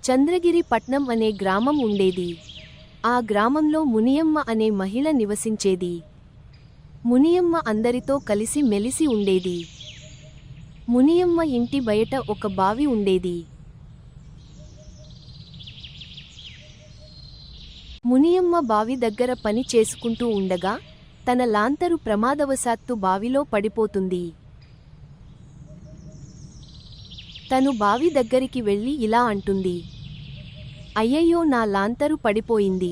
చంద్రగిరి పట్నం అనే గ్రామం ఉండేది. ఆ గ్రామంలో మునియమ్మ అనే మహిళ నివసించేది. మునియమ్మ అందరితో కలిసి మెలిసి ఉండేది. మునియమ్మ ఇంటి బయట ఒక బావి ఉండేది. మునియమ్మ బావి దగ్గర పని చేసుకుంటూ ఉండగా తన లాంతరు ప్రమాదవశాత్తు బావిలో పడిపోతుంది. తను బావి దగ్గరికి వెళ్ళి ఇలా అంటుంది, అయ్యయ్యో, నా లాంతరు పడిపోయింది,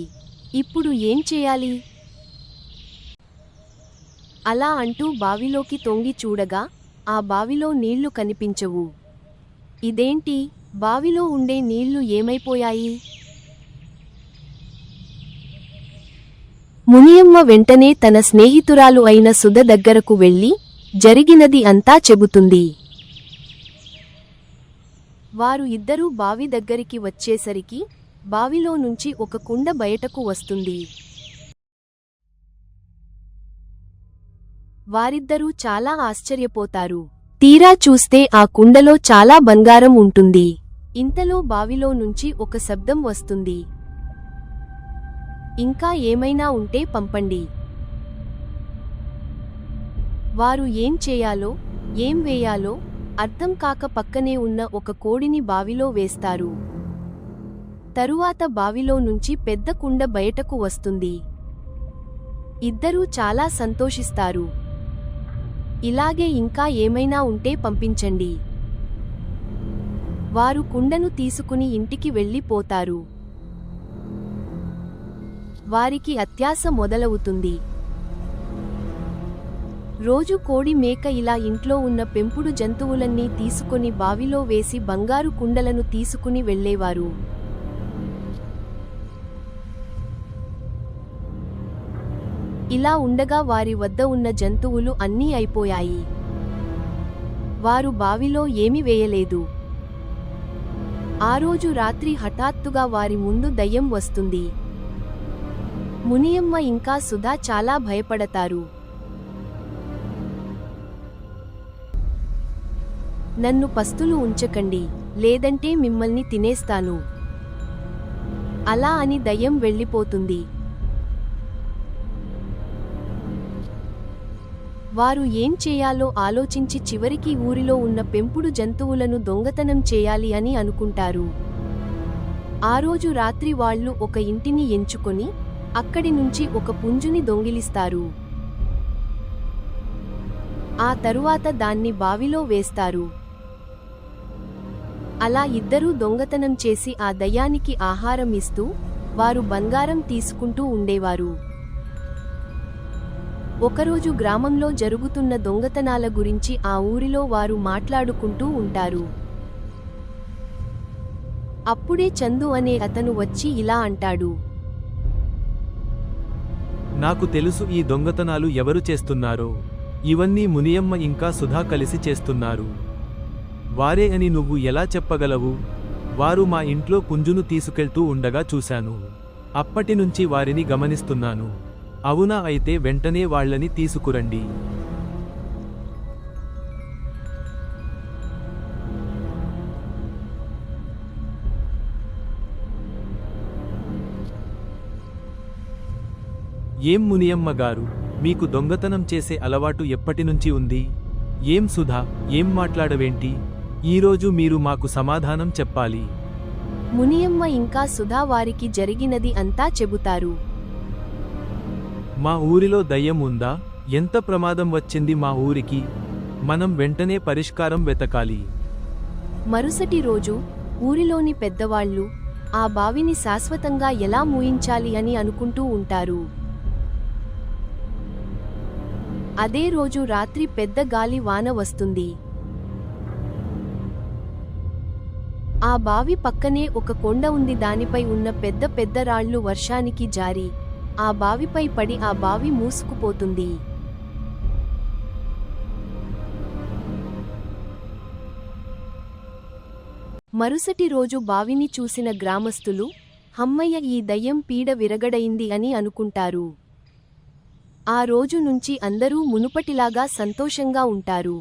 ఇప్పుడు ఏం చేయాలి? అలా అంటూ బావిలోకి తొంగి చూడగా ఆ బావిలో నీళ్లు కనిపించవు. ఇదేంటి, బావిలో ఉండే నీళ్లు ఏమైపోయాయి? మునియమ్మ వెంటనే తన స్నేహితురాలు అయిన సుధ దగ్గరకు వెళ్ళి జరిగినది అంతా చెబుతుంది. వారు ఇద్దరూ బావి దగ్గరికి వచ్చేసరికి బావిలో నుంచి ఒక కుండ బయటకు వస్తుంది. వారిద్దరూ చాలా ఆశ్చర్యపోతారు. తీరా చూస్తే ఆ కుండలో చాలా బంగారం ఉంటుంది. ఇంతలో బావిలో నుంచి ఒక శబ్దం వస్తుంది, ఇంకా ఏమైనా ఉంటే పంపండి. వారు ఏం చేయాలో ఏం వేయాలో అర్థం కాక పక్కనే ఉన్న ఒక కోడిని బావిలో వేస్తారు. తరువాత బావిలో నుంచి పెద్ద కుండ బయటకు వస్తుంది. ఇద్దరూ చాలా సంతోషిస్తారు. ఇలాగే ఇంకా ఏమైనా ఉంటే పంపించండి. వారు కుండను తీసుకుని ఇంటికి వెళ్ళిపోతారు. వారికి అత్యాశ మొదలవుతుంది. రోజు కోడి మేక ఇలా ఇంట్లో ఉన్న పెంపుడు జంతువులన్నీ తీసుకొని బావిలో వేసి బంగారు కుండలను తీసుకుని వెళ్ళేవారు. ఇలా ఉండగా వారి వద్ద ఉన్న జంతువులు అన్నీ అయిపోయాయి. వారు బావిలో ఏమీ వేయలేదు. ఆ రోజు రాత్రి హఠాత్తుగా వారి ముందు దయ్యం వస్తుంది. మునియమ్మ ఇంకా సుధా చాలా భయపడతారు. నన్ను పస్తులు ఉంచకండి, లేదంటే మిమ్మల్ని తినేస్తాను. అలా అని దయ్యం వెళ్ళిపోతుంది. వారు ఏం చేయాలో ఆలోచించి చివరికి ఊరిలో ఉన్న పెంపుడు జంతువులను దొంగతనం చేయాలి అని అనుకుంటారు. ఆ రోజు రాత్రి వాళ్ళు ఒక ఇంటిని ఎంచుకొని అక్కడి నుంచి ఒక పుంజుని దొంగిలిస్తారు. ఆ తరువాత దాన్ని బావిలో వేస్తారు. అలా ఇద్దరూ దొంగతనం చేసి ఆ దయ్యానికి ఆహారం ఇస్తూ వారు బంగారం తీసుకుంటూ ఉండేవారు. ఒకరోజు గ్రామంలో జరుగుతున్న దొంగతనాల గురించి ఆ ఊరిలో వారు మాట్లాడుకుంటూ ఉంటారు. అప్పుడే చందు అనే అతను వచ్చి ఇలా అంటాడు, నాకు తెలుసు ఈ దొంగతనాలు ఎవరు చేస్తున్నారో. ఇవన్నీ మునియమ్మ ఇంకా సుధా కలిసి చేస్తున్నారు. వారే అని నువ్వు ఎలా చెప్పగలవు? వారు మా ఇంట్లో పుంజును తీసుకెళ్తూ ఉండగా చూశాను. అప్పటినుంచి వారిని గమనిస్తున్నాను. అవునా, అయితే వెంటనే వాళ్ళని తీసుకురండి. ఏం మునియమ్మ గారు, మీకు దొంగతనం చేసే అలవాటు ఎప్పటినుంచి ఉంది? ఏం సుధా, ఏం మాట్లాడవేంటి? ఈరోజు మీరు మాకు సమాధానం చెప్పాలి. మునియమ్మ ఇంకా సుధా వారికి జరిగినది అంతా చెబుతారు. మా ఊరిలో దయ్యం ఉందా? ఎంత ప్రమాదం వచ్చింది మా ఊరికి? మనం వెంటనే పరిష్కారం వెతకాలి. మరుసటి రోజు ఊరిలోని పెద్దవాళ్లు ఆ బావిని శాశ్వతంగా ఎలా మూయించాలి అని అనుకుంటూ ఉంటారు. అదే రోజు రాత్రి పెద్ద గాలి వాన వస్తుంది. ఆ బావి పక్కనే ఒక కొండ ఉంది. దానిపై ఉన్న పెద్ద పెద్ద రాళ్లు వర్షానికి జారి ఆ బావిపై పడి ఆ బావి మూసుకుపోతుంది. మరుసటి రోజు బావిని చూసిన గ్రామస్తులు, హమ్మయ్య, ఈ దయ్యం పీడ విరగడైంది అని అనుకుంటారు. ఆ రోజు నుంచి అందరూ మునుపటిలాగా సంతోషంగా ఉంటారు.